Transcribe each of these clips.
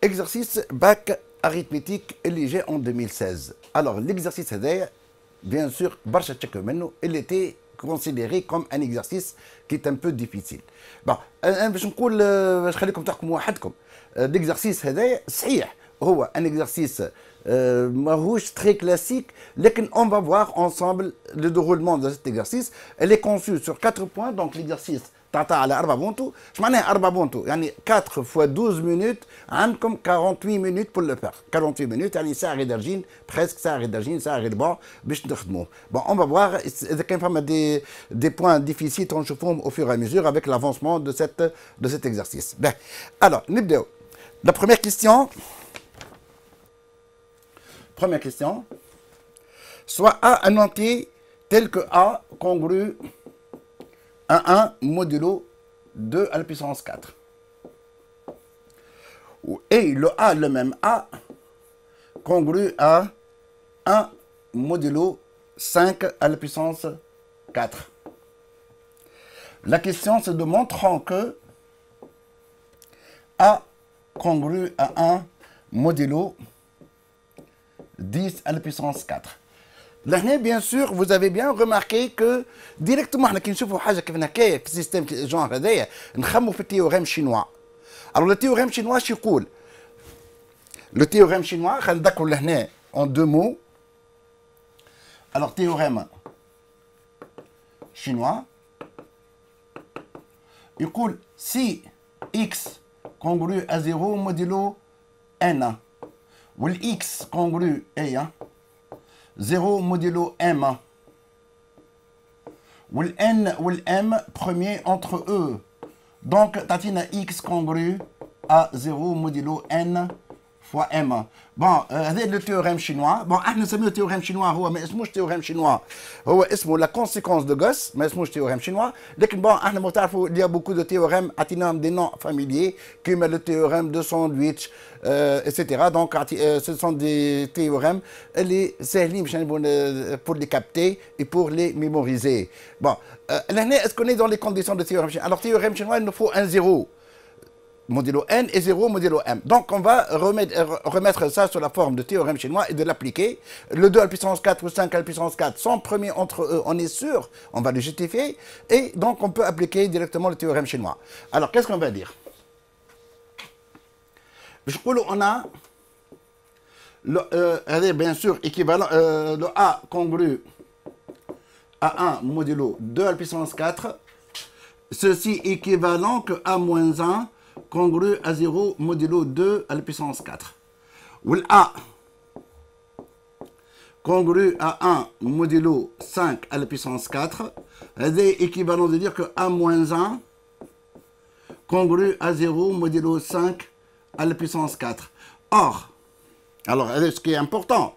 Exercice bac arithmétique léger en 2016. Alors, l'exercice bien sûr, il était considéré comme un exercice qui est un peu difficile. Bon, باش نقول باش نخليكم تحكموا وحدكم. L'exercice صحيح هو un exercice ماهوش très classique, لكن on va voir ensemble le déroulement de cet exercice. Elle est conçue sur 4 points, donc l'exercice تعطى على 4 بونتو. اش معناها 4 بونتو؟ يعني 4 fois 12 minutes عندكم 48 minutes pour le faire. 48 minutes يعني ساعة غير درجين، presque ساعة غير درجين، ساعة غير ربع باش نخدموه. Bon, on va voir إذا كان فما des points difficiles نشوفوهم au fur et à mesure avec l'avancement de cet exercice. Ben, alors, نبداو. La première question. Première question. Soit A un entier tel que A congru à 1 modulo 2 à la puissance 4. Et le A, le même A, congru à 1 modulo 5 à la puissance 4. La question c'est de montrant que A congru à 1 modulo 10 à la puissance 4. Là, bien sûr, vous avez bien remarqué que directement, on a le système genre le théorème chinois. Alors, le théorème chinois, le théorème chinois, en 2 mots. Alors, théorème chinois, il dit si x congru à 0 modulo n, ou x congru à 1, 0 modulo m, ou le n ou le m premier entre eux. Donc, tatina x congru à 0 modulo n fois m. Bon, c'est le théorème chinois. Bon, nous sommes le théorème chinois, mais c'est le théorème chinois. C'est la conséquence de Gauss, mais c'est le théorème chinois. Donc, bon, il y a beaucoup de théorèmes, des noms familiers, comme le théorème de sandwich, etc. Donc, ce sont des théorèmes, pour les capter et pour les mémoriser. Bon, est-ce qu'on est dans les conditions de théorème chinois? Alors, théorème chinois, il nous faut un 0. Modulo n et 0 modulo m. Donc on va remettre ça sous la forme de théorème chinois et de l'appliquer. Le 2 à la puissance 4 ou 5 à la puissance 4 sont premiers entre eux, on est sûr, on va les justifier. Et donc on peut appliquer directement le théorème chinois. Alors qu'est-ce qu'on va dire? On a bien sûr équivalent, le A congru à 1 modulo 2 à la puissance 4. Ceci équivalent que A moins 1 congru à 0 modulo 2 à la puissance 4. Ou A congru à 1 modulo 5 à la puissance 4. C'est équivalent de dire que A moins 1 congru à 0 modulo 5 à la puissance 4. Or, alors ce qui est important,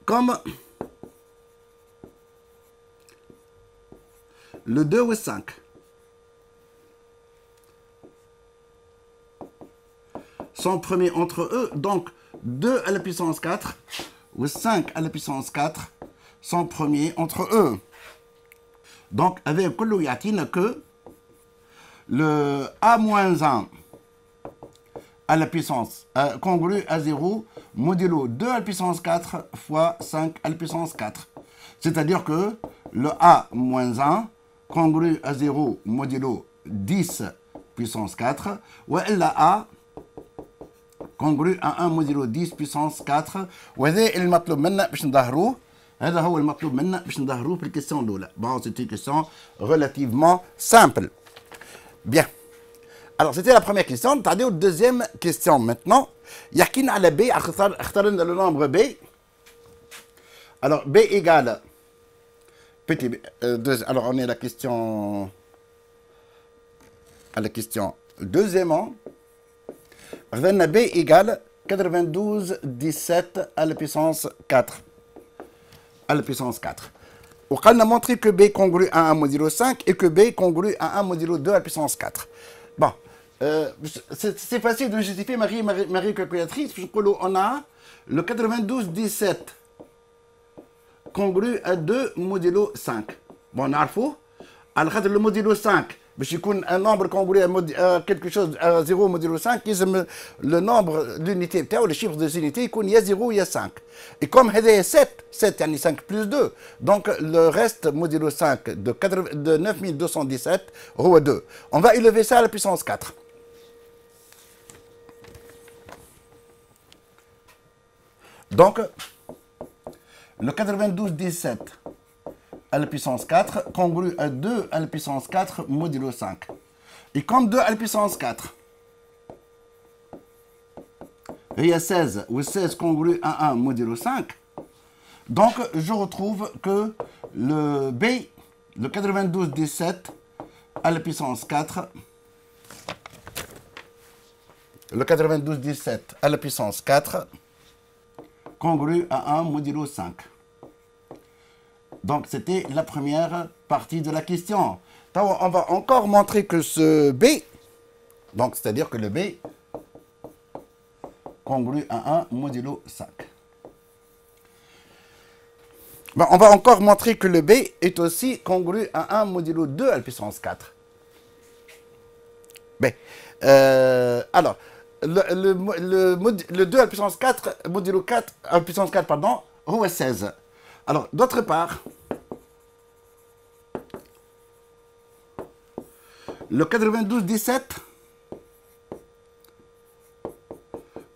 comme le 2 ou 5 sont premiers entre eux, donc 2 à la puissance 4 ou 5 à la puissance 4 sont premiers entre eux. Donc, avec Koulouyatine que le A-1 à la puissance congru à 0 modulo 2 à la puissance 4 fois 5 à la puissance 4. C'est-à-dire que le A-1 congru à 0 modulo 10 puissance 4 ou la A congru à 1 modulo 10 puissance 4. وهذا المطلوب منا باش نظهروه. هذا هو المطلوب منا باش نظهروه في الكيستيون الاولى. Bon, c'est une question relativement simple. Bien. Alors, c'était la première question. On va deuxième question maintenant. يحكينا على B. اخترنا le nombre B. Alors, B égale petit b. Alors, on est à la question. À la question. Deuxièmement, B égale 92,17 à la puissance 4. À la puissance 4. On a montré que B congru à 1 modulo 5 et que B congru à 1 modulo 2 à la puissance 4. Bon, c'est facile de justifier Marie calculatrice, puisque on a le 92,17 congru à 2 modulo 5. Bon, on a le modulo 5. Mais si un nombre congru à quelque chose à 0 modulo 5, le nombre d'unités, le chiffre des unités, il y a 0, il y a 5. Et comme il y a 7, 7 il y a 5 plus 2. Donc le reste modulo 5 de 9217, rho 2. On va élever ça à la puissance 4. Donc, le 9217 à la puissance 4 congru à 2 à la puissance 4 modulo 5. Et comme 2 à la puissance 4, il y a 16, ou 16 congru à 1 modulo 5, donc je retrouve que le B, le 9217 à la puissance 4, le 9217 à la puissance 4, congru à 1 modulo 5. Donc, c'était la première partie de la question. Donc, on va encore montrer que ce B, donc c'est-à-dire que le B congru à 1 modulo 5. Bon, on va encore montrer que le B est aussi congru à 1 modulo 2 à la puissance 4. B. Alors, le 2 à la puissance 4, modulo 4, à la puissance 4, pardon, rho 16. Alors, d'autre part, le 9217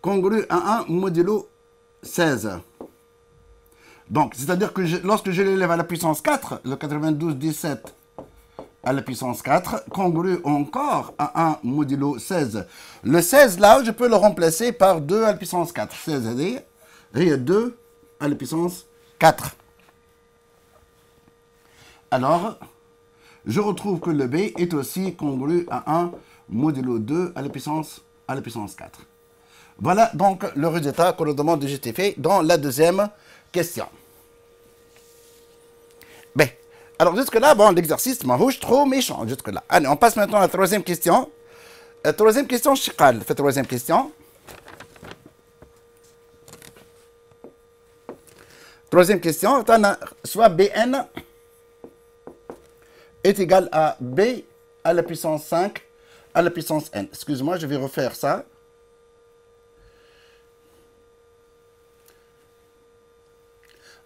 congru à 1 modulo 16. Donc, c'est-à-dire que lorsque je l'élève à la puissance 4, le 9217 à la puissance 4, congru encore à 1 modulo 16. Le 16, là, je peux le remplacer par 2 à la puissance 4. 16, c'est-à-dire, il y a 2 à la puissance 4. Alors, je retrouve que le B est aussi congru à 1 modulo 2 à la puissance 4. Voilà donc le résultat qu'on nous demande de justifier dans la deuxième question. Bien, alors jusque-là, bon, l'exercice m'arrange trop méchant jusque-là. Allez, on passe maintenant à la troisième question. Troisième question, Chiqal, fait troisième question. Troisième question, soit Bn est égal à B à la puissance 5 à la puissance n. Excuse-moi, je vais refaire ça.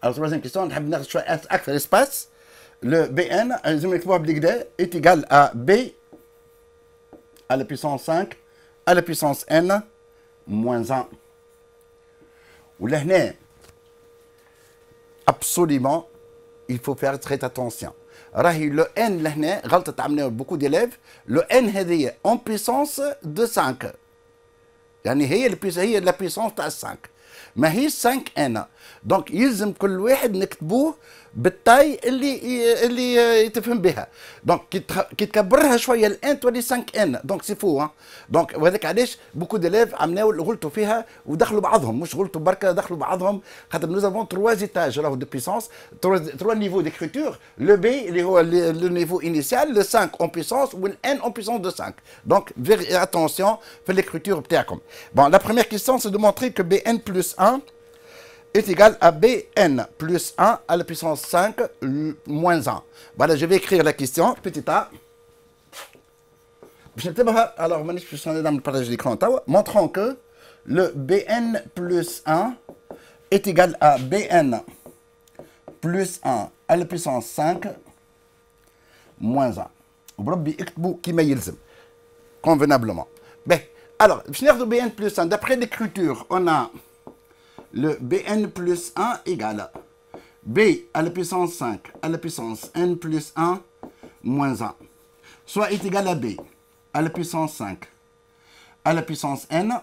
Alors, troisième question, on a un espace. Le Bn est égal à B à la puissance 5 à la puissance n moins 1. Ou là, absolument, il faut faire très attention. Le n, là, beaucoup d'élèves, le n est en puissance de 5. يعني هي la puissance de 5. ما هي 5n. دونك يلزم كل واحد نكتبوه بالتاي اللي يتفهم بها. دونك كي تكبرها شويه الان تولي 5n. دونك سي فو. دونك وهذاك علاش بوكو ديليف عملوا غلطوا فيها ودخلوا بعضهم، مش غلطوا بركه، دخلوا بعضهم خاطر nous avons 3 étages de puissance, 3 niveaux d'écriture. Le B اللي هو le niveau initial, le 5 en puissance ou le n en puissance de 5. Donc attention في l'écriture بتاعكم. Bon, la première question c'est de montrer que Bn plus 1 est égal à Bn plus 1 à la puissance 5 moins 1. Voilà, je vais écrire la question, petit a. Alors, montrons que le Bn plus 1 est égal à Bn plus 1 à la puissance 5 moins 1. Convenablement. Ben, alors, Bn plus 1, d'après l'écriture, on a le Bn plus 1 égale à B à la puissance 5 à la puissance n plus 1 moins 1, soit est égal à B à la puissance 5 à la puissance n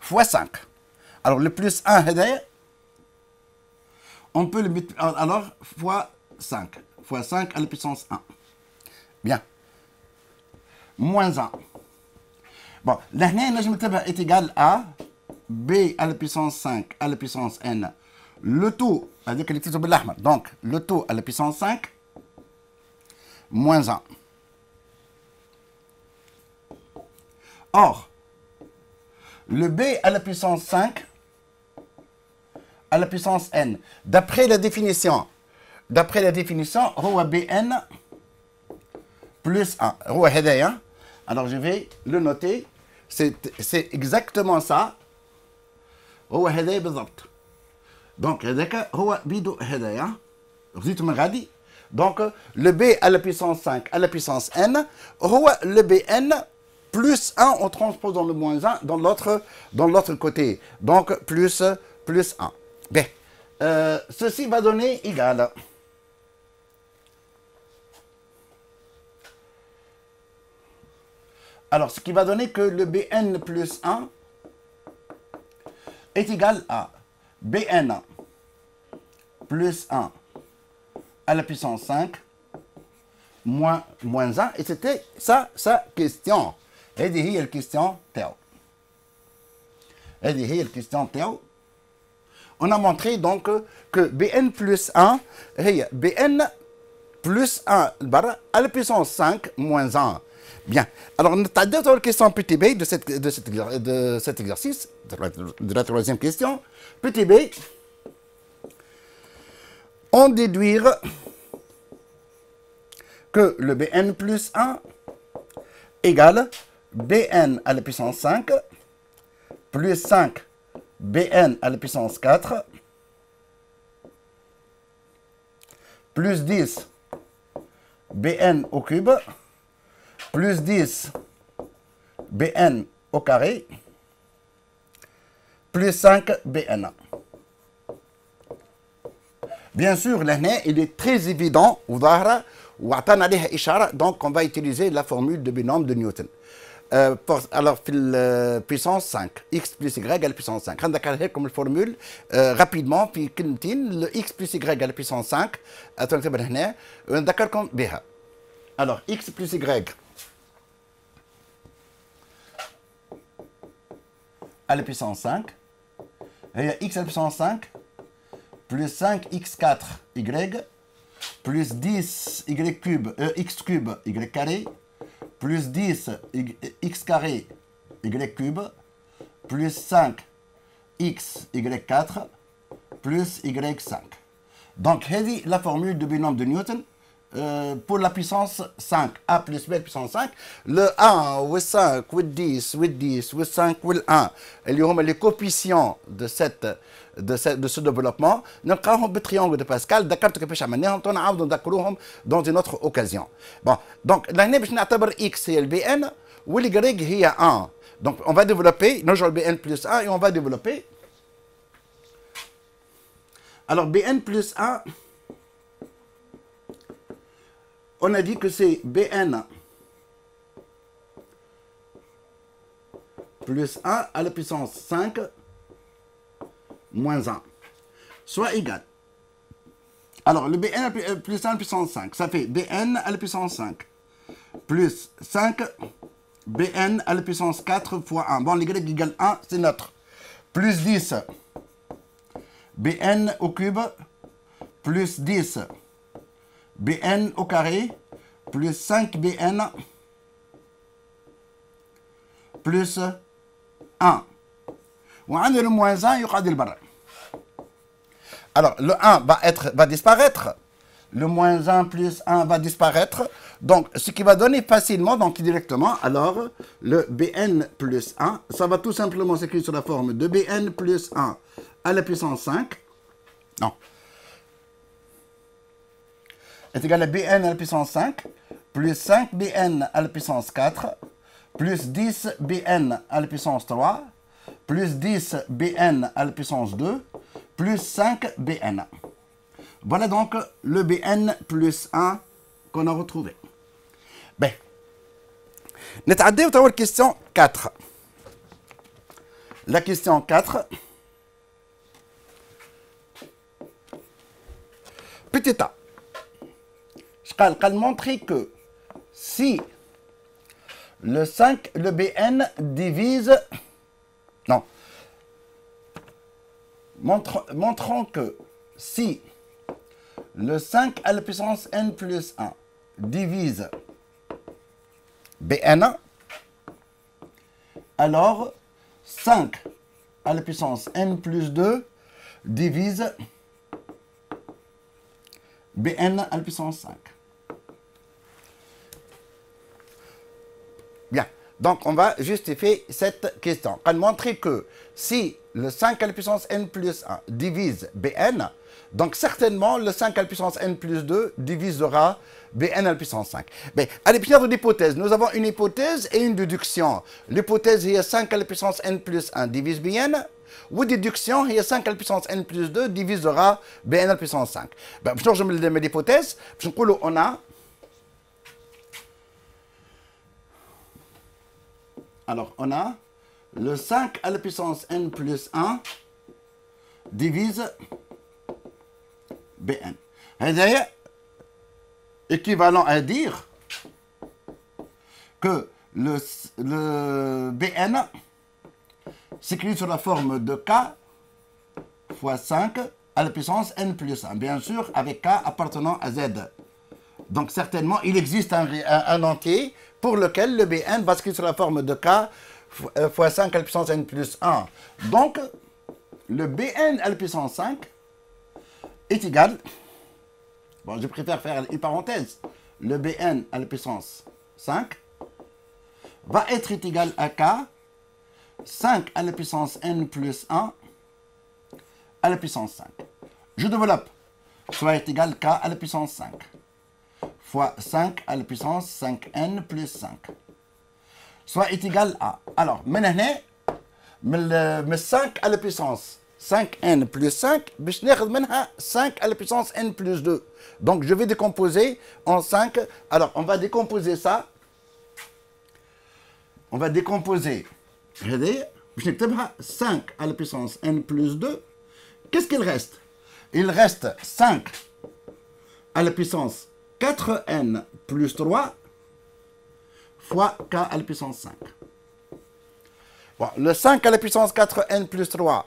fois 5. Alors le plus 1, on peut le mettre alors fois 5 à la puissance 1. Bien. Moins 1. Bon, là, est égal à B à la puissance 5 à la puissance n. Le tout, donc le tout à la puissance 5, moins 1. Or, le B à la puissance 5 à la puissance n. D'après la définition, هو Bn plus 1. هو هذايا. Alors je vais le noter. C'est exactement ça. هو هذايا بالضبط. Donc هذاك هو بيدو هذايا. رزيت من غادي. Donc le B à la puissance 5 à la puissance n, هو le Bn plus 1, on transpose dans le moins 1 dans l'autre côté. Donc plus 1. Bien. Ceci va donner égal. Alors, ce qui va donner que le Bn plus 1 est égal à Bn plus 1 à la puissance 5 moins 1. Et c'était ça, sa question. هذه هي الكيستيون تاعو. هذه هي الكيستيون تاعو. On a montré donc que Bn plus 1 هي Bn plus 1 à la puissance 5 moins 1. Bien. Alors, on a deux questions petit b de cet exercice, de la troisième question. Petit b, on déduire que le Bn plus 1 égale Bn à la puissance 5 plus 5 Bn à la puissance 4 plus 10 Bn au cube plus 10 Bn au carré plus 5 Bn. Bien sûr, là, il est très évident, donc on va utiliser la formule de binôme de Newton. Alors, puissance 5, x plus y à la puissance 5. On va comme formule rapidement, puis le x plus y à la puissance 5. Alors, x plus y à la puissance 5, et x à la puissance 5 plus 5x4y plus 10 y cube, x cube y carré plus 10 x carré y cube plus 5 x y4 plus y5. Donc, c'est la formule de binôme de Newton pour la puissance 5, a plus b puissance 5, le 1, ou 5, ou 10, ou 10, ou 5, ou 1, et les coefficients de ce développement, nous avons le triangle de Pascal, dans une autre occasion. Bon, donc, là, nous avons x et le Bn, ou y est 1. Donc, on va développer, nous avons Bn plus 1, et on va développer. Alors, Bn plus 1, on a dit que c'est Bn plus 1 à la puissance 5 moins 1, soit égal. Alors, le Bn plus 1 à la puissance 5, ça fait Bn à la puissance 5 plus 5 Bn à la puissance 4 fois 1. Bon, y égale 1, c'est neutre. Plus 10 Bn au cube plus 10 Bn au carré plus 5 Bn plus 1. وعند le moins 1 يقعد البر. Alors, le 1 va disparaître. Le moins 1 plus 1 va disparaître. Donc, ce qui va donner facilement, donc directement, alors, le Bn plus 1, ça va tout simplement s'écrire sous la forme de Bn plus 1 à la puissance 5. Non. Est égal à Bn à la puissance 5, plus 5 Bn à la puissance 4, plus 10 Bn à la puissance 3, plus 10 Bn à la puissance 2, plus 5 Bn. Voilà donc le Bn plus 1 qu'on a retrouvé. Bien. نتعداو توا la question 4. La question 4. Petit a. Je vais montrer que si le Bn divise... Non. Montrons que si le 5 à la puissance n plus 1 divise Bn, alors 5 à la puissance n plus 2 divise Bn à la puissance 5. Bien. Donc, on va justifier cette question. On va montrer que si le 5 à la puissance n plus 1 divise Bn, donc certainement le 5 à la puissance n plus 2 divisera Bn à la puissance 5. Mais à l'épisode d'hypothèse, nous avons une hypothèse et une déduction. L'hypothèse est 5 à la puissance n plus 1 divise Bn, ou déduction est 5 à la puissance n plus 2 divisera Bn à la puissance 5. Ben, je me le l'hypothèse, on a. Alors, on a le 5 à la puissance n plus 1 divise Bn. C'est équivalent à dire que le Bn s'écrit sous la forme de K fois 5 à la puissance n plus 1. Bien sûr, avec K appartenant à Z. Donc, certainement, il existe un entier pour lequel le Bn va s'écrire sous la forme de K fois 5 à la puissance n plus 1. Donc, le Bn à la puissance 5 est égal, bon, je préfère faire une parenthèse, le Bn à la puissance 5 va être égal à K 5 à la puissance n plus 1 à la puissance 5. Je développe, soit est égal K à la puissance 5 fois 5 à la puissance 5n plus 5, soit est égal à. Alors, maintenant, mais 5 à la puissance 5n plus 5, 5 à la puissance n plus 2. Donc, je vais décomposer en 5. Alors, on va décomposer ça. On va décomposer 5 à la puissance n plus 2. Qu'est-ce qu'il reste? Il reste 5 à la puissance 4n plus 3 fois k à la puissance 5. Bon, le 5 à la puissance 4n plus 3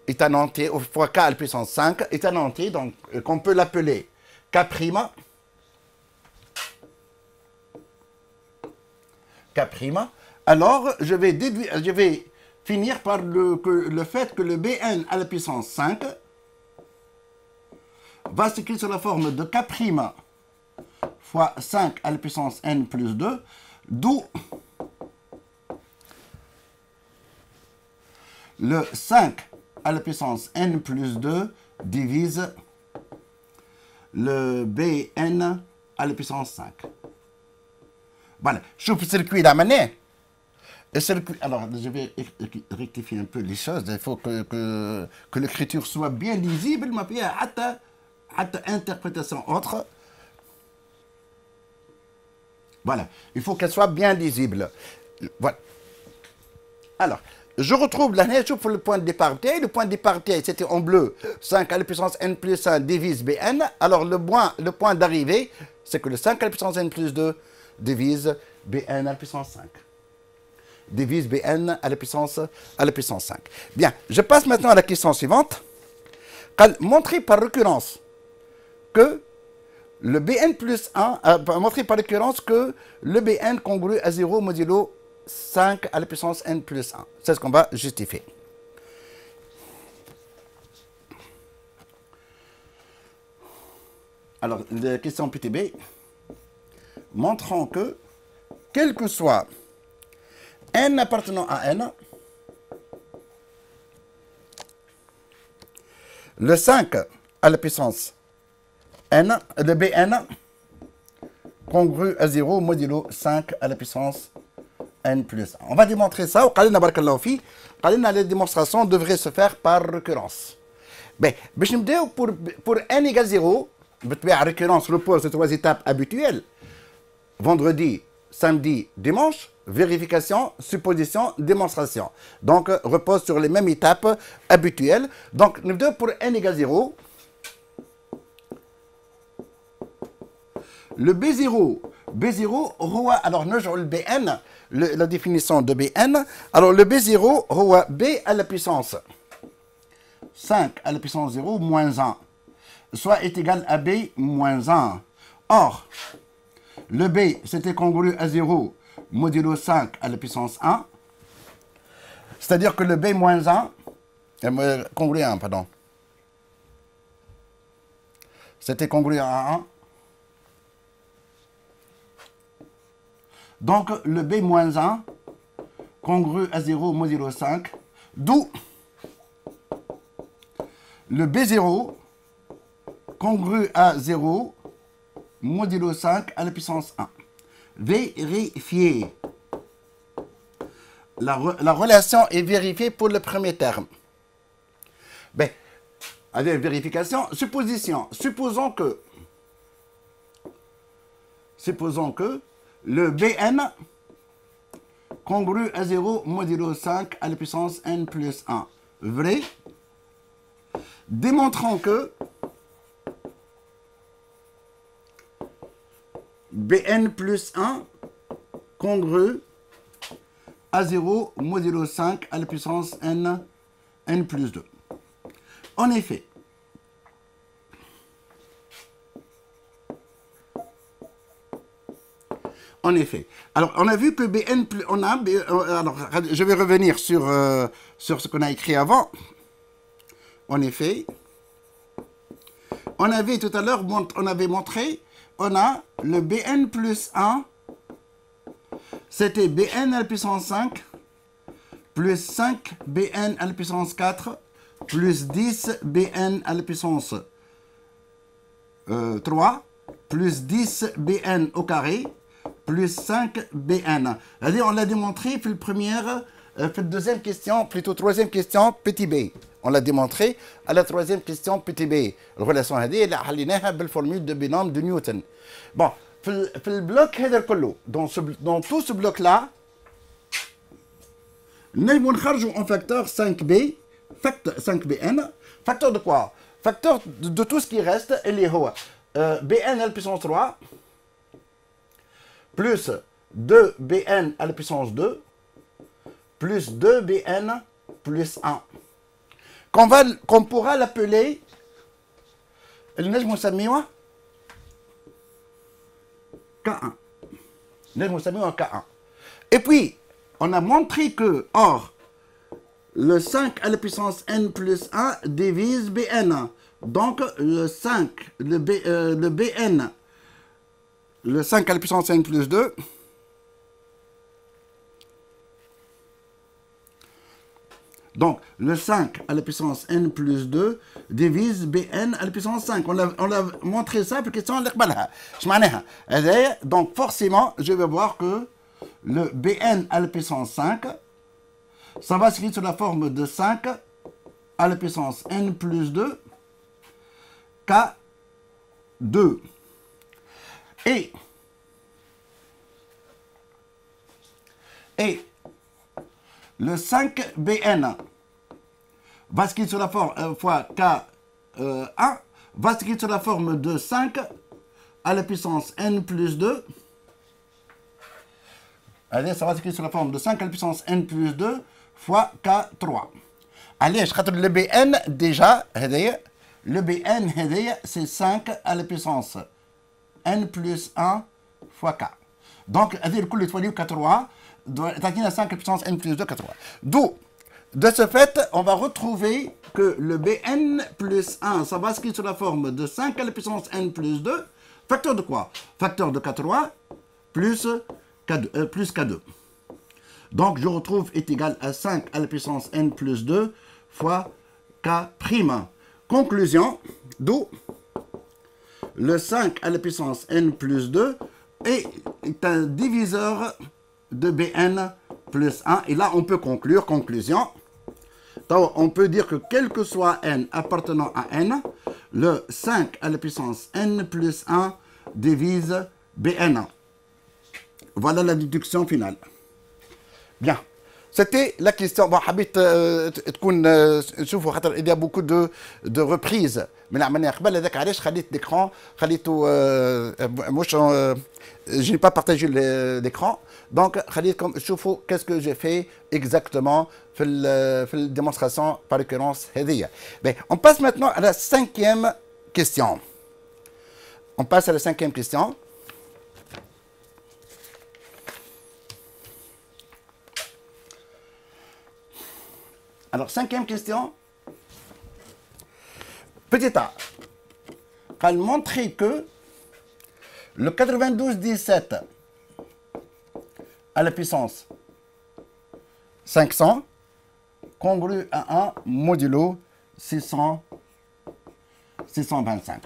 est un entier, fois k à la puissance 5 est un entier, donc qu'on peut l'appeler k'. Alors, je vais finir par le fait que le Bn à la puissance 5 va s'écrire sous la forme de k' fois 5 à la puissance n plus 2, d'où le 5 à la puissance n plus 2 divise le Bn à la puissance 5. Voilà, je fais le circuit d'amener. Alors, je vais rectifier un peu les choses. Il faut que l'écriture soit bien lisible, mais il y a interprétation autre. Voilà, il faut qu'elle soit bien lisible. Voilà. Alors, je retrouve la neige pour le point de départ T. Le point de départ T, c'était en bleu. 5 à la puissance n plus 1 divise Bn. Alors, le point d'arrivée, c'est que le 5 à la puissance n plus 2 divise Bn à la puissance 5. Divise Bn à la puissance 5. Bien, je passe maintenant à la question suivante. Montrer par récurrence que le Bn plus 1, montrer par récurrence que le Bn congrue à 0 modulo 5 à la puissance n plus 1. C'est ce qu'on va justifier. Alors, la question PTB, montrant que, quel que soit n appartenant à n, le 5 à la puissance n, le Bn congrue à 0 modulo 5 à la puissance n plus 1. On va démontrer ça. La démonstration devrait se faire par récurrence. Mais pour n égale 0, la récurrence repose sur 3 étapes habituelles. Vendredi, samedi, dimanche, vérification, supposition, démonstration. Donc, repose sur les mêmes étapes habituelles. Donc, pour n égale 0, le B0, alors nous avons le Bn, la définition de Bn. Alors, le B0, roi B à la puissance 5 à la puissance 0 moins 1, soit est égal à B moins 1. Or, le B, c'était congru à 0 modulo 5 à la puissance 1. C'est-à-dire que le B moins 1 Congruent à 1, pardon. C'était congruent à 1. Donc, le B-1 congru à 0 modulo 5, d'où le B0 congru à 0 modulo 5 à la puissance 1. Vérifier. La relation est vérifiée pour le premier terme. Ben, avec vérification, supposition. Supposons que le Bn congru à 0 modulo 5 à la puissance n plus 1. Vrai. Démontrons que Bn plus 1 congru à 0 modulo 5 à la puissance n plus 2. En effet, alors on a vu que Bn, alors je vais revenir sur ce qu'on a écrit avant. En effet, on avait tout à l'heure, on avait montré, on a le Bn plus 1, c'était Bn à la puissance 5, plus 5 Bn à la puissance 4, plus 10 Bn à la puissance 3, plus 10 Bn au carré, plus 5 Bn. C'est-à-dire, on l'a démontré pour la deuxième question, plutôt troisième question, petit b. On l'a démontré à la troisième question, petit b. La relation هذه اللي حليناها بالفورمule de binôme de Newton. Bon, في البلوك هذا كله, dans tout ce bloc-là, nous نخرجوا en facteur 5b, facteur 5bn, facteur de quoi? Facteur de tout ce qui reste, اللي هو bn à la puissance 3, plus 2bn à la puissance 2, plus 2bn plus 1. Qu'on pourra l'appeler K1. K1. Et puis, on a montré que, or, le 5 à la puissance n plus 1 divise bn. Donc, le 5, le bn, le 5 à la puissance n plus 2, donc le 5 à la puissance n plus 2 divise bn à la puissance 5. On a montré ça pour question de donc forcément, je vais voir que le bn à la puissance 5, ça va s'écrire sous la forme de 5 à la puissance n plus 2 K2. Et le 5bn va s'écrire sous la forme fois K1 va s'écrire sous la forme de 5 à la puissance n plus 2. Allez, ça va s'écrire sous la forme de 5 à la puissance n plus 2 fois K3. Allez, je rattrape le bn déjà. Le bn c'est 5 à la puissance n plus 1 fois k. Donc, le coup de K3 doit être à 5 à la puissance n plus 2 K3. D'où, de ce fait, on va retrouver que le bn plus 1, ça va s'inscrire sous la forme de 5 à la puissance n plus 2. Facteur de quoi? Facteur de K3 plus K2. Donc, je retrouve est égal à 5 à la puissance n plus 2 fois K'. Conclusion, d'où le 5 à la puissance n plus 2 est un diviseur de Bn plus 1. Et là, on peut conclure, conclusion. Donc, on peut dire que quel que soit n appartenant à n, le 5 à la puissance n plus 1 divise Bn. Voilà la déduction finale. Bien. C'était la question. Bon, habite, il y a beaucoup de reprises. Mais la manière l'écran, je n'ai pas partagé l'écran. Donc, qu'est-ce que j'ai fait exactement dans la démonstration par l'occurrence. On passe maintenant à la cinquième question. Alors, cinquième question, petit a. قال montrer que le 92-17 à la puissance 500 congru à 1 modulo 625.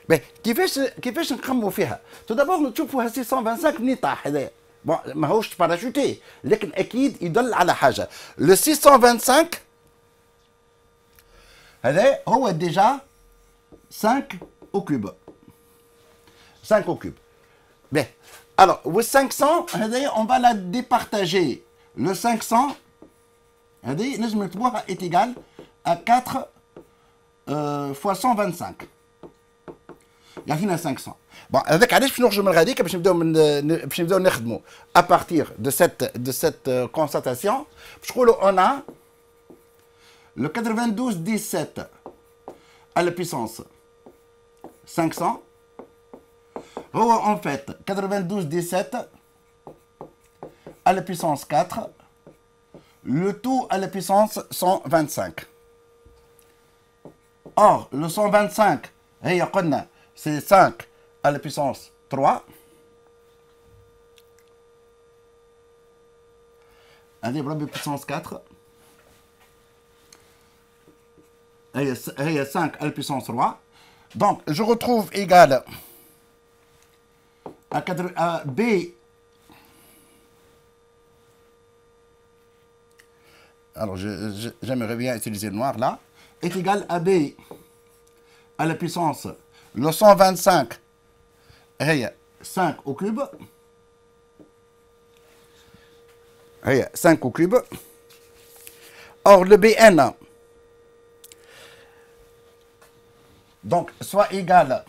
Mais كيفاش نخمو فيها؟ tout d'abord نشوفوا 625 منين طاح هذايا. bon ماهوش باراشوتي لكن اكيد يدل على حاجه. le 625 هذا هو déjà 5 au cube. 5 au cube. Bien. Alors, le 500, on va la départager. Le 500 est égal à 4 fois 125. Il y a 500. Bon, avec علاش باش نخرجوا من غاديك باش نبداو نخدموا à partir de cette constatation باش نقولوا on a le 92-17 à la puissance 500 en fait 92-17 à la puissance 4 le tout à la puissance 125. Or le 125 c'est 5 à la puissance 3 allez la puissance 4 il y a 5 à la puissance 3. Donc, je retrouve égal à B. Alors, j'aimerais bien utiliser le noir là. Est égal à B à la puissance. Le 125, il y a 5 au cube. Il y a 5 au cube. Or, le Bn, donc, soit égal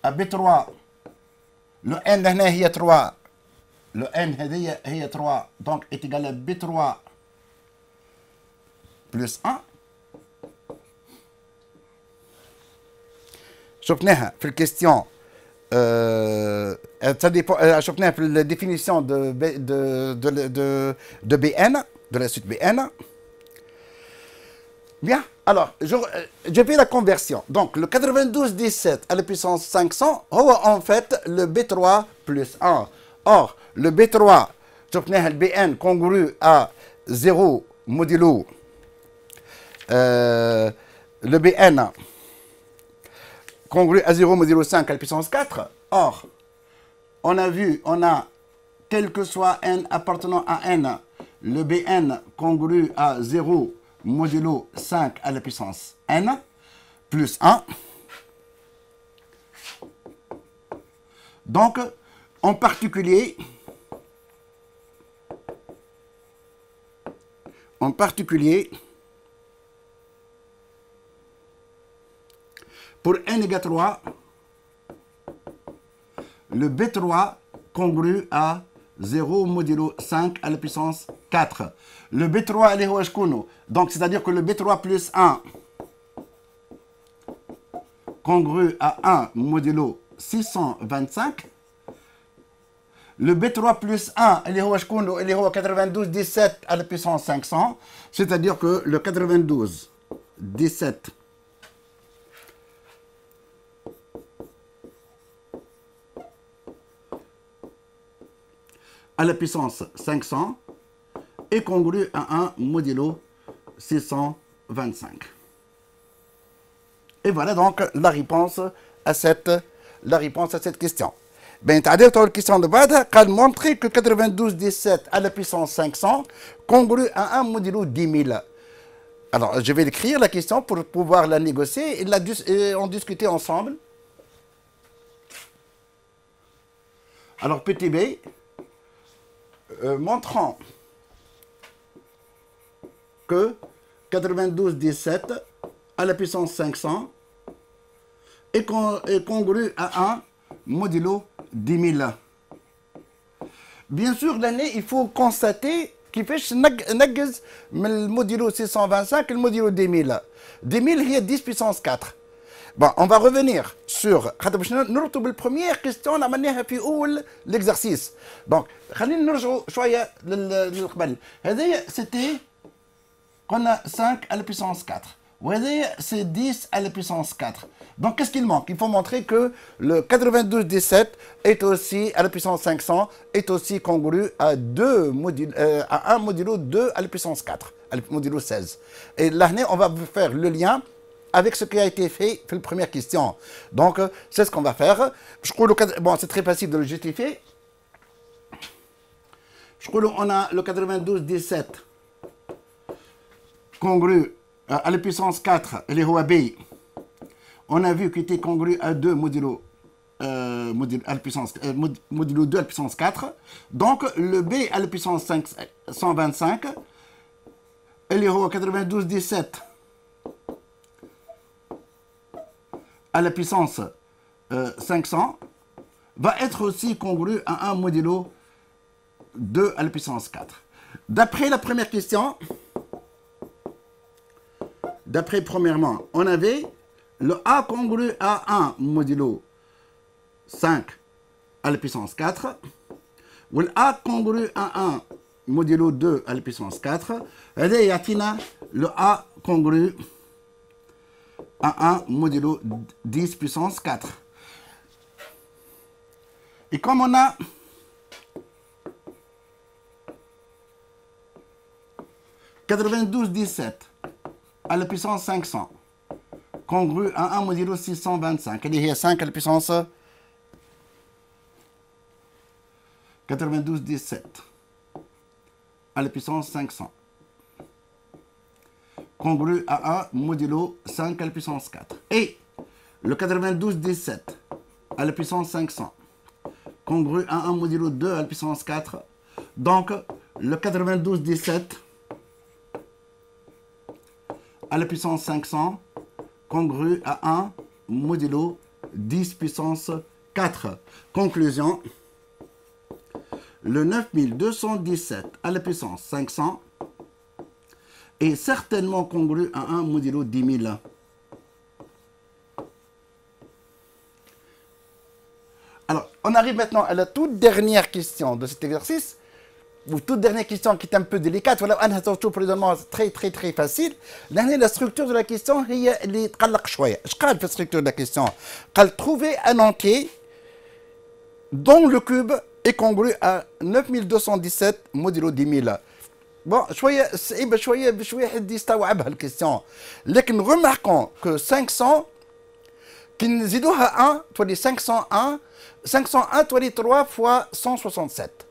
à B3, le N est 3, le N est 3, donc est égal à B3 plus 1. شفناها في الكيستيون شفناها في la définition de BN, de la suite BN. Bien, alors, je fais la conversion. Donc, le 92-17 à la puissance 500, en fait, le B3 plus 1. Or, le B3, le BN congru à 0 modulo, le BN congru à 0 modulo 5 à la puissance 4. Or, on a vu, on a, quel que soit n appartenant à n, le BN congru à 0 modulo 5 à la puissance n plus 1. Donc, en particulier, pour n égale 3, le B3 congru à 0 modulo 5 à la puissance 4. Le B3 elle est donc c'est-à-dire que le B3 plus 1 congru à 1 modulo 625. Le B3 plus 1 elle est 92-17 à la puissance 500. C'est-à-dire que le 92-17 à la puissance 500 est congru à 1 modulo 625. Et voilà donc la réponse à cette question. Ben, tu as dit la question de base, qu'elle montrait que 92-17 à la puissance 500 congru à 1 modulo 10 000. Alors, je vais écrire la question pour pouvoir la négocier et en discuter ensemble. Alors, petit b, montrant que 92-17 à la puissance 500 est congru à 1 modulo 10 000. Bien sûr, l'année, il faut constater qu'il fait le modulo 625 et le modulo 10 000. 10 000, il y a 10 puissance 4. Bon, on va revenir sur la première question on a manière في اول l'exercice. Donc خلينا نرجعوا شويه للقبل. هذه c'était qu'on a 5 à la puissance 4. Vous voyez, c'est 10 à la puissance 4. Donc, qu'est-ce qu'il manque? Il faut montrer que le 92-17 est aussi, à la puissance 500, est aussi congru à, à 1 modulo 2 à la puissance 4, à la modulo 16. Et là, on va faire le lien avec ce qui a été fait pour la première question. Donc, c'est ce qu'on va faire. Bon, c'est très facile de le justifier. On a le 92-17 congru à la puissance 4, et les B. On a vu qu'il était congru à 2 modulo, modulo 2 à la puissance 4. Donc, le B à la puissance 125, et les 92-17 à la puissance 500 va être aussi congru à 1 modulo 2 à la puissance 4. D'après la première question, premièrement, on avait le A congru à 1 modulo 5 à la puissance 4, ou le A congru à 1 modulo 2 à la puissance 4, et il y a le A congru à 1 modulo 10 puissance 4. Et comme on a 92-17 à la puissance 500, congru à 1 modulo 625, il y a 5 à la puissance 92-17 à la puissance 500, congru à 1 modulo 5 à la puissance 4. Et le 92-17 à la puissance 500, congru à 1 modulo 2 à la puissance 4. Donc, le 92-17 à la puissance 500, congru à 1 modulo 10 puissance 4. Conclusion, le 9217 à la puissance 500 est certainement congru à 1 modulo 10 000. Alors, on arrive maintenant à la toute dernière question de cet exercice. Ou toute dernière question qui est un peu délicate. Voilà, un raisonnement très très très facile. La structure de la question est اللي تقلق شوية. Je قال la structure de la question. قال trouver un entier dont le cube est congru à 9217 modulo 10 000. Bon, شوية صعيبة شوية باش واحد يستوعبها الكيستيون. لكن remarquons que 500 كي نزيدوها 1 تولي 501 تولي 3 fois 167.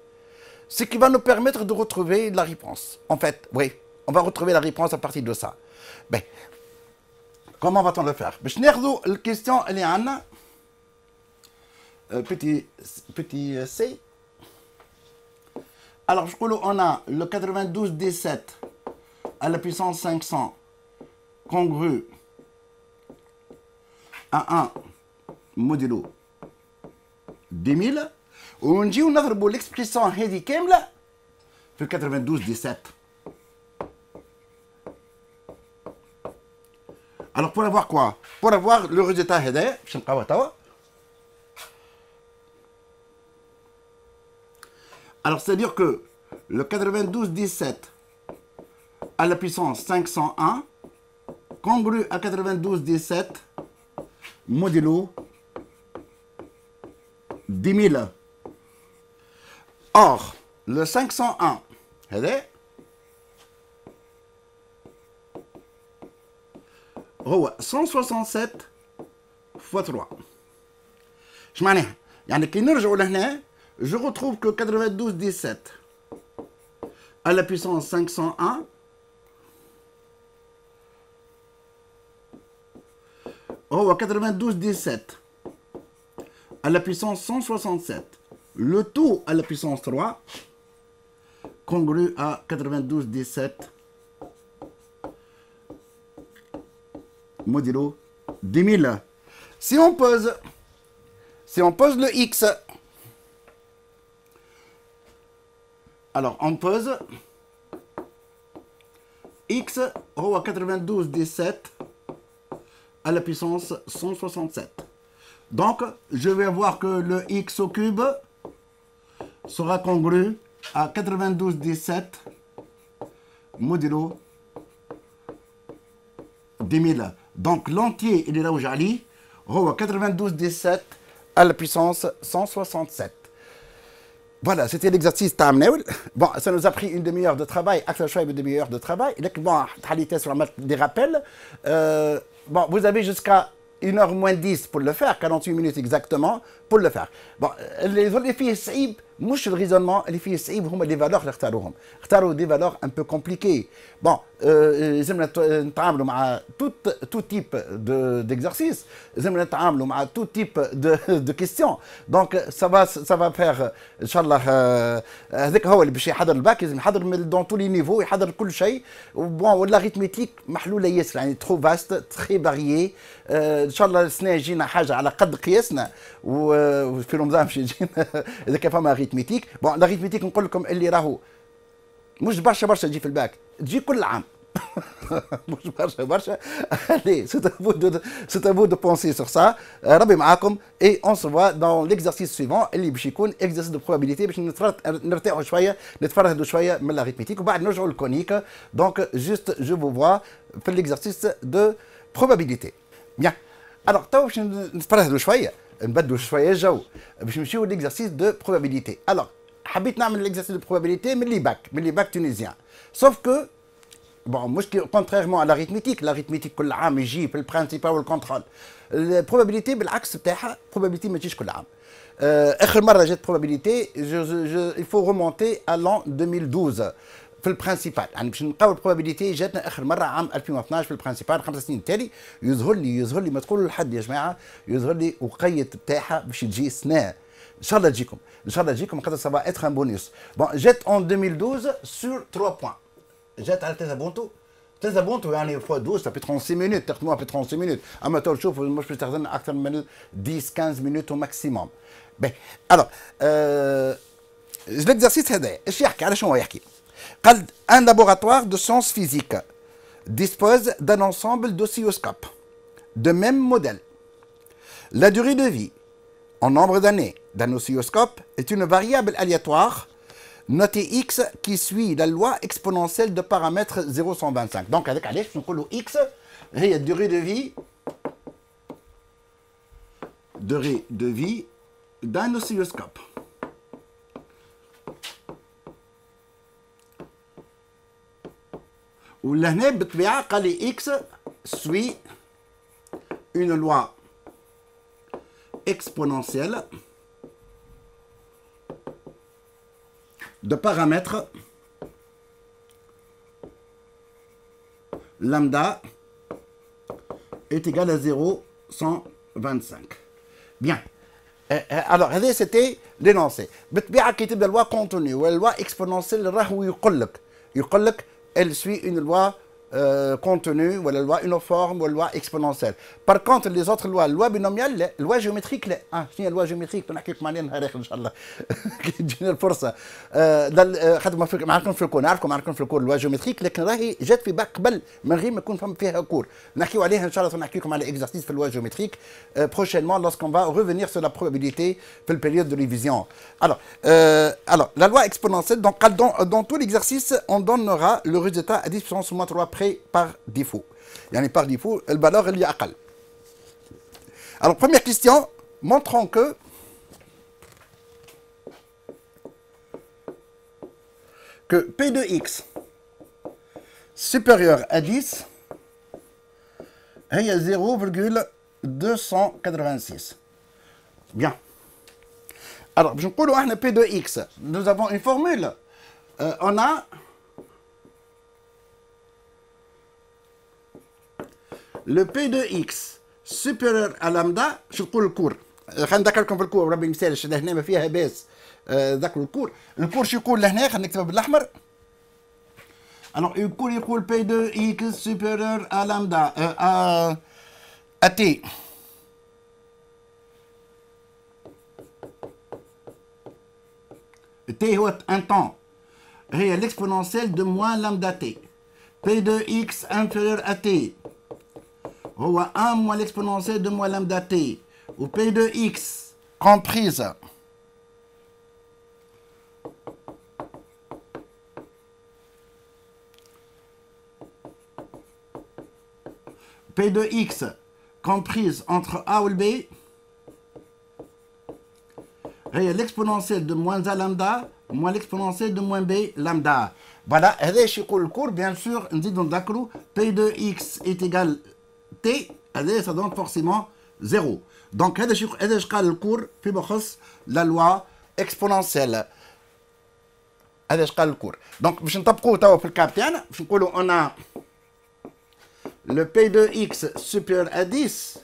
Ce qui va nous permettre de retrouver la réponse. En fait, oui, on va retrouver la réponse à partir de ça. Ben, comment va-t-on le faire? La question, elle est en petit C. Alors, on a le 92-17 à la puissance 500 congru à 1 modulo 10 000. ونجيو نضربوا l'expression هذه كامله في 92-17. Alors pour avoir quoi? Pour avoir le résultat هذا باش نلقاوه توا. Alors c'est-à-dire que le 92-17 à la puissance 501 congru à 92-17 modulo 10 000. Or, le 501, هو 167 fois 3. Je معناها يعني كي نرجعوا لهنا je retrouve que 92-17 à la puissance 501 هو 92-17 à la puissance 167. Le tout à la puissance 3, congru à 92-17 modulo 10 000. Si on pose le x, alors on pose x à 92-17 à la puissance 167. Donc, je vais voir que le x au cube sera congru à 92-17 modulo 10 000. Donc l'entier il est là où j'allais. 92 à la puissance 167. Voilà, c'était l'exercice Tamneul. Bon, ça nous a pris une demi-heure de travail, une demi-heure de travail. Bon, des rappels. Bon, vous avez jusqu'à 1h moins 10 pour le faire, 48 minutes exactement pour le faire. Bon, les filles saïb, مش le raisonnement, les filles saïb, هما des valeurs اللي اختاروهم. اختاروا des valeurs un peu compliquées. Bon, لازمنا نتعاملوا مع tout type d'exercice, لازمنا نتعاملوا مع tout type de questions. Donc ça va faire ان شاء الله هذاك هو اللي باش يحضر الباك لازم يحضر dans tous les niveaux يحضر كل شيء. Bon, والاريثميتيك محلوله ياسر يعني trop vaste, très varié. ان شاء الله السنه يجينا حاجه على قد قياسنا وفي رمضان باش يجينا اذا كان فما اريثميتيك. بون الاريثميتيك نقول لكم اللي راهو مش برشا تجي في الباك، تجي كل عام. مش برشا. Allez, c'est à vous de penser sur ça. ربي معاكم et on se voit dans l'exercice suivant اللي باش يكون exercice de probabilité باش نرتاحوا شويه نتفرهدوا شويه من الاريثميتيك وبعد نرجعوا للكونيك. Donc juste je vous vois في l'exercice de probabilité. Bien. Alors تو باش نتفرهدوا شويه نبدلوا شويه الجو باش نمشيو لl'exercice de probabilité. Alors حبيت نعمل l'exercice de probabilité من les bacs tunisiens. Sauf que bon, contrairement à l'arithmétique كل عام يجي في البرانسيبال والكونترول. البروبابيليتي بالعكس بتاعها probabilité ما تجيش كل عام. اخر مره جات probabilité il faut remonter à l'an 2012 في البرانسيبال. يعني باش نلقاو البروبابيليتي جاتنا اخر مره عام 2012 في البرانسيبال 5 سنين التالي. يظهر لي ما تقولوا لحد يا جماعه، يظهر لي وقيت بتاعها باش تجي سنه ان شاء الله تجيكم، ان شاء الله تجيكم خاطر ça va être un bonus. Bon, جات en 2012 sur 3 points. جات على 3 بونتو يعني فوا 12 ça fait 36 minutes تخدموها في 36 minutes. اما تو تشوفوا مش باش تاخذ لنا اكثر من 10 15 minutes au maximum. باهي الوغ l'exercice هذايا ايش يحكي؟ على شنو يحكي؟ قال un laboratoire de sciences physiques dispose d'un ensemble d'oscilloscopes de même modèle. La durée de vie en nombre d'années d'un oscilloscope est une variable aléatoire notée x qui suit la loi exponentielle de paramètres 0,125. Donc avec علاش نقولوا x هي durée de vie d'un oscilloscope. ولهنا بالطبيعه قال لي x suit une loi exponentielle de paramètres lambda est égal à 0,125. Bien. Alors, c'était l'énoncé. بالطبيعه كي تبدا loi continue ولا loi exponentielle راهو يقول لك elle suit une loi continue ou la loi uniforme ou la loi exponentielle. Par contre, les autres lois, la loi binomiale, la loi géométrique, c'est la loi géométrique, on a quelques manières de Inch'Allah. جينا الفرصة. خاطر ما عرفنا في الكور، نعرفكم في الكور اللوا جيومتريك، لكن راهي جات في باك قبل من غير ما يكون فهم فيها كور. نحكيو عليها ان شاء الله نحكي لكم على exercice في اللوا جيومتريك prochainement lorsqu'on va revenir sur la probabilité في الpériode de révision. Alors la loi exponentielle, donc dans tout l'exercice, on donnera le résultat à 10 puissance moins 3 près par défaut. يعني par défaut البالغ اللي أقل. Alors première question, montrons que P de x supérieur à 10 est 0,286. Bien. Alors, je peux dire P de x. Nous avons une formule. On a le P de x supérieur à lambda. Je peux le cours. خلينا نذكركم في الكور ربي مثال هنا ما فيها باس. ذكروا الكور شو يقول لهنا خلينا نكتبها بالأحمر. Alors, الكور يقول P de x supérieur à lambda à t. T هو un temps. هي l'exponentielle de moins lambda t. P de x inférieur à t. هو 1 moins l'exponentielle de moins lambda t. Ou P de x comprise P de X comprise entre A ou B, et l'exponentielle de moins A lambda moins l'exponentielle de moins B lambda. Voilà, هذا شي يقول الكور bien sûr نزيدو نذكروا P de X est égal T, هذا ça donne forcément 0. Donc هذا قال الكور فيما يخص la loi exponentielle. هذا قال الكور. Donc باش نطبقوه توا في الكاب تاعنا باش نقولوا on a le P de X supérieur à 10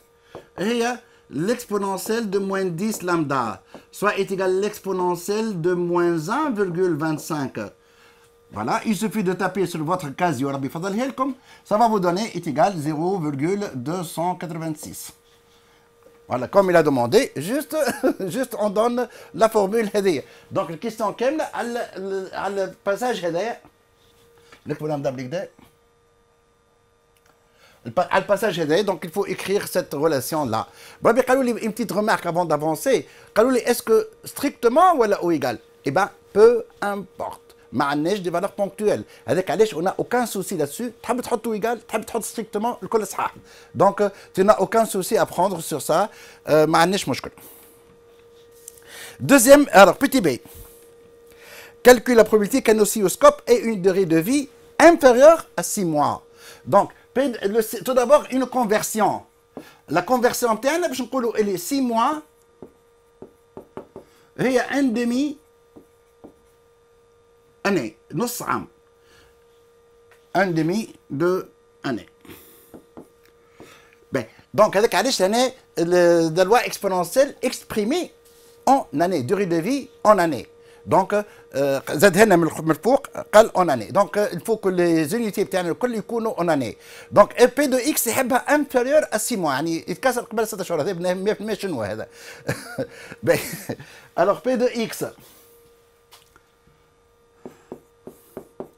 هي l'exponentielle de moins 10 lambda, soit est égal à l'exponentielle de moins 1,25. Voilà, il suffit de taper sur votre casio, ça va vous donner est égal à 0,286. Voilà, comme il a demandé, juste on donne la formule هذه. Donc la question كاملة على الباساج هذايا. نكتبوا نبدا بالكدا. À le passage, donc il faut écrire cette relation-là. Bon, une petite remarque avant d'avancer. Est-ce que strictement ou égal? Eh bien, peu importe. Mais des valeurs ponctuelles. Avec Alèche, on n'a aucun souci là-dessus. Tu as tout égal, tu as strictement le col. Donc, tu n'as aucun souci à prendre sur ça. Deuxième, alors, petit b. Calcule la probabilité qu'un oscilloscope ait une durée de vie inférieure à 6 mois. Donc, tout d'abord, une conversion. La conversion interne, elle est 6 mois. Il y a un demi année. Un demi de année. Ben, donc, avec l'année, la loi exponentielle exprimée en année, durée de vie en année. Donc, en année. Donc, il faut que les unités en année. Donc, P de X est inférieur à 6 mois. Alors, P de X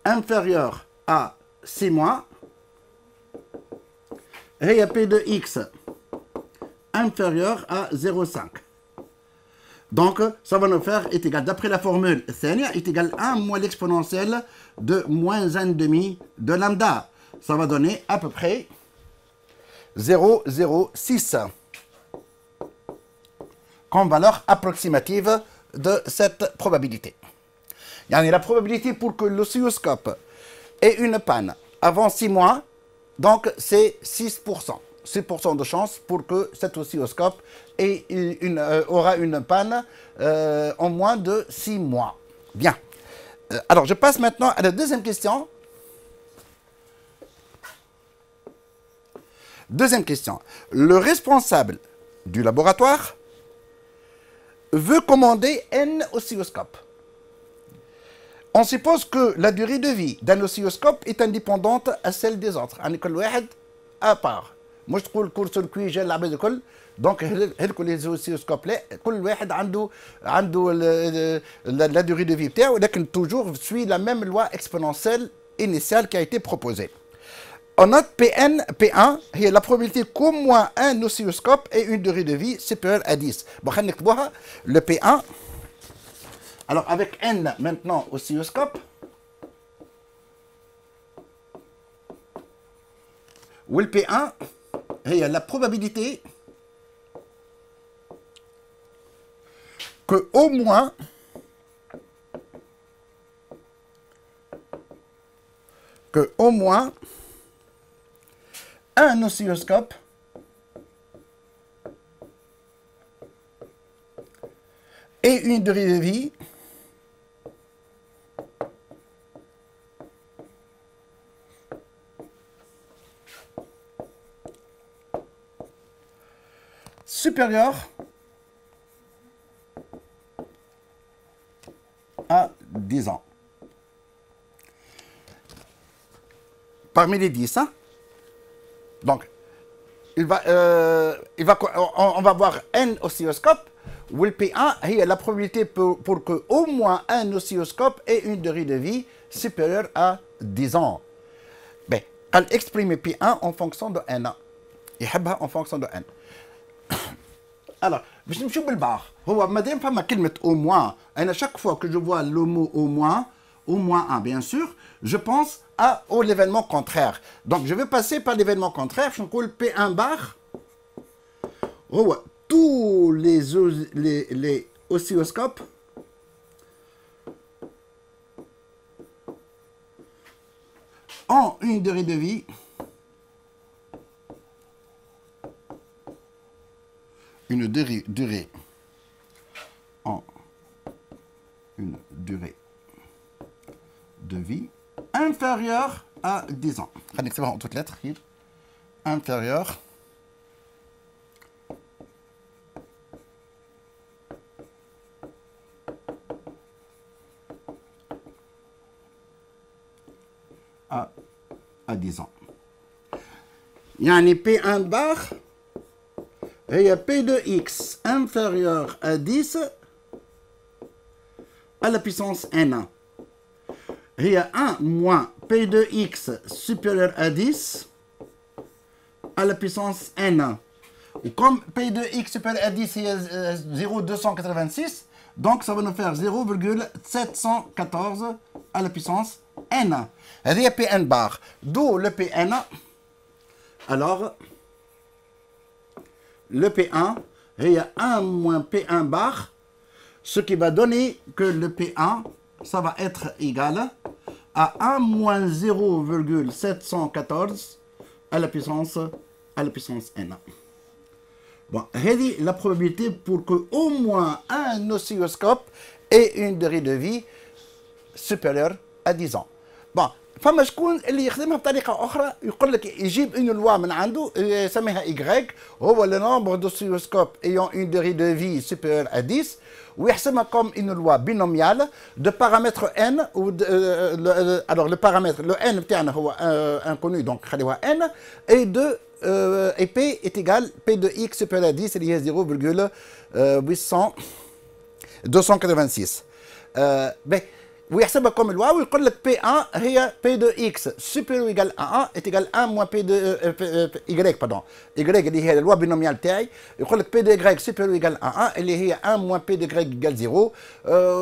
inférieur à 6 mois. Et P de X inférieur à 0,5. Donc, ça va nous faire est égal, d'après la formule est égal à 1 moins l'exponentielle de moins 1,5 de lambda. Ça va donner à peu près 0,06 comme valeur approximative de cette probabilité. La probabilité pour que l'oscilloscope ait une panne avant 6 mois, donc c'est 6%. 6% de chance pour que cet oscilloscope aura une panne en moins de 6 mois. Bien. Alors, je passe maintenant à la deuxième question. Deuxième question. Le responsable du laboratoire veut commander N oscilloscopes. On suppose que la durée de vie d'un oscilloscope est indépendante à celle des autres. À part. Moi je trouve le cours circuit j'ai la base كل donc les oscilloscopes là كل واحد عنده la durée de vie بتاعه ولكن toujours suit la même loi exponentielle initiale qui a été proposée. On note P1 est la probabilité qu'au moins un oscilloscope ait une durée de vie supérieure à 10. Bon, خلينا نكتبوها le P1. Alors avec N maintenant oscilloscope. Ou le P1 est la probabilité que au moins un oscilloscope ait une durée de vie supérieur à 10 ans. Parmi les 10, hein? Donc, on va voir N oscilloscopes, où le P1 est la probabilité pour que au moins un oscilloscope ait une durée de vie supérieure à 10 ans. Ben, elle exprime P1 en fonction de N. Et en fonction de N. Alors, je me suis dit, madame, femme, au moins, chaque fois que je vois le mot au moins 1, bien sûr, je pense à l'événement contraire. Donc, je vais passer par l'événement contraire. Je vais P1 bar. Tous les oscilloscopes ont une durée de vie de vie inférieure à 10 ans. C'est en toutes lettres. Inférieure à 10 ans. Yani P1 bar et P de x inférieur à 10 à la puissance n1. Il y a 1 moins P de x supérieur à 10 à la puissance n1. Et comme P de x supérieur à 10 est 0,286, donc ça va nous faire 0,714 à la puissance n1. Il y a Pn bar, d'où le Pn. Alors, le P1, il y a 1 moins P1 bar, ce qui va donner que le P1, ça va être égal à 1 moins 0,714 à la puissance n. Bon, c'est la probabilité pour que au moins un oscilloscope ait une durée de vie supérieure à 10 ans. Bon, فما شكون اللي يخدمها بطريقه اخرى يقول لك يجيب une loi من عنده يسميها Y هو le nombre d'oscilloscopes ayant une durée de vie supérieure à 10 ويحسبها comme une loi binomiale de paramètre n ou alors le paramètre le n بتاعنا هو inconnu donc خليوها n et de et P est égal P de x supérieur à 10 اللي هي 0,286 ويحسبها comme loi ويقول لك P1 هي P de x supérieur ou égal à 1 est égal à 1 moins P de Y pardon Y اللي هي اللوا بينوميال تاعي يقول لك P de Y supérieur ou égal à 1 اللي هي 1 moins P de Y égale 0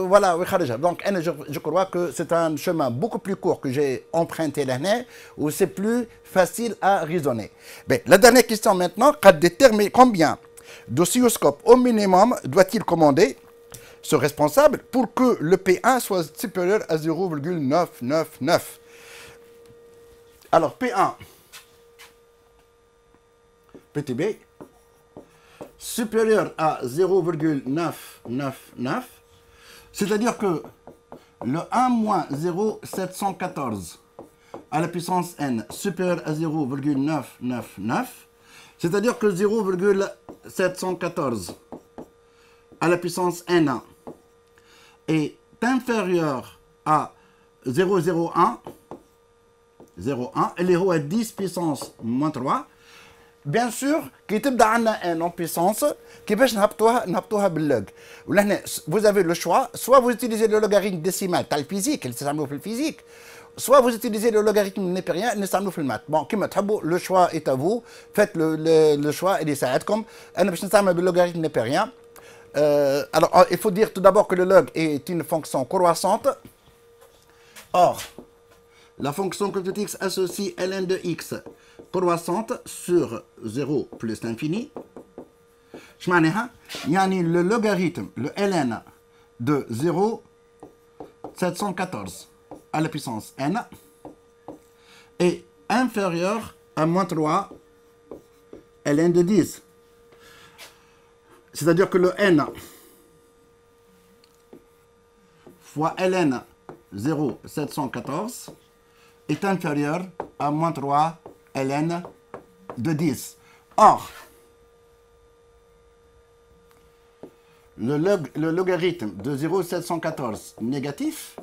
voilà ويخرجها donc je crois que c'est un chemin beaucoup plus court que j'ai emprunté l'année où c'est plus facile à raisonner. La dernière question maintenant, déterminer combien d'oscilloscopes au minimum doit-il commander ce responsable pour que le P1 soit supérieur à 0,999. Alors P1, PTB, supérieur à 0,999, c'est-à-dire que le 1 moins 0,714 à la puissance n supérieur à 0,999, c'est-à-dire que 0,714 à la puissance n1 est inférieur à 0,01, 0,1, et est à 10 puissance moins 3. Bien sûr, qui تبدا عندنا n en puissance, كيفاش نهبطوها باللوج. Vous avez le choix, soit vous utilisez le logarithme décimal تاع الفيزيك اللي تستعملوه في الفيزيك, soit vous utilisez le logarithme népérien اللي نستعملوه في المات. Bon, كيما تحبوا, le choix est à vous. Faites le choix اللي يساعدكم. أنا باش نستعمل بالlogarithme népérien. Alors, il faut dire tout d'abord que le log est une fonction croissante. Or, la fonction coefficient x associe ln de x croissante sur 0 plus l'infini. Yani le logarithme, le ln de 0,714 à la puissance n est inférieur à moins 3 ln de 10. C'est-à-dire que le n fois ln 0,714 est inférieur à moins 3 ln de 10. Or, le logarithme de 0,714 négatif,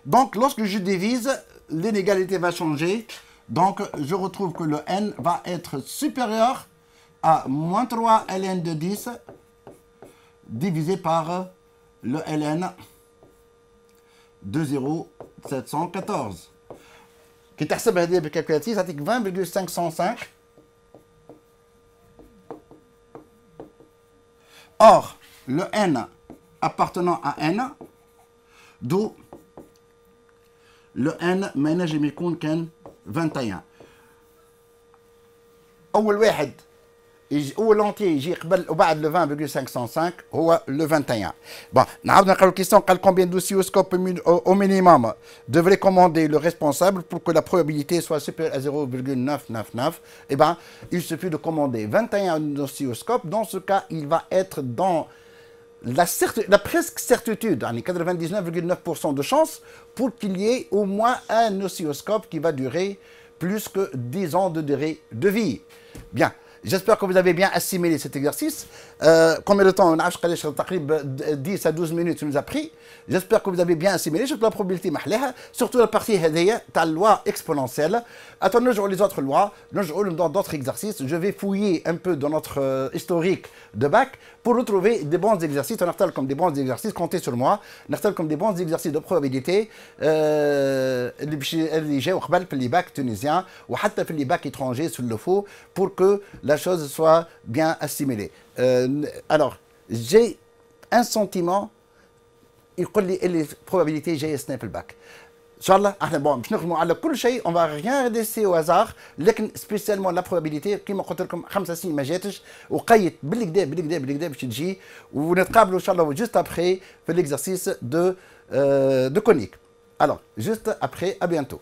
donc lorsque je divise, l'inégalité va changer. Donc, je retrouve que le n va être supérieur à moins 3 ln de 10 divisé par le ln de 0,714 qui تحسب هذه بالكالكولاتير تعطيك 20,505. Or, le n appartenant à n, d'où le n ما ينجم يكون كان 21. اول واحد اول لونتي يجي قبل وبعد le 20,505 هو le 21. Bon, نعاود نقراو الكيستيون. قال combien d'oscilloscopes au minimum devrait commander le responsable pour que la probabilité soit supérieure à 0,999. Eh bien, il suffit de commander 21 oscilloscopes. Dans ce cas, il va être dans la presque certitude, 99,9% de chance pour qu'il y ait au moins un oscilloscope qui va durer plus que 10 ans de durée de vie. Bien, j'espère que vous avez bien assimilé cet exercice. Combien de temps? 10 à 12 minutes nous a pris. J'espère que vous avez bien assimilé. Je la probabilité mahleha, surtout la partie هذية تاع la loi exponentielle. Attendons les autres lois, dans d'autres exercices. Je vais fouiller un peu dans notre historique de bac pour retrouver des bons exercices. On a comme des bons exercices, comptez sur moi. On a comme des bons exercices de probabilité اللي جاوا قبل في les bacs tunisiens ou حتى في les bacs étrangers s'il le faut pour que la chose soit bien assimilée. Alors, j'ai un sentiment. يقول لي اللي probabilité جايه السنه في الباك ان شاء الله. احنا بون باش نخدموا على كل شيء، on va rien laisser au hasard، لكن سبيسيالمون لا probabilité كيما قلت لكم 5 سنين ما جاتش، وقيت بالكدا بالكدا بالكدا باش تجي، ونتقابلوا ان شاء الله juste après في l'exercice de conique. Alors juste après, à bientôt.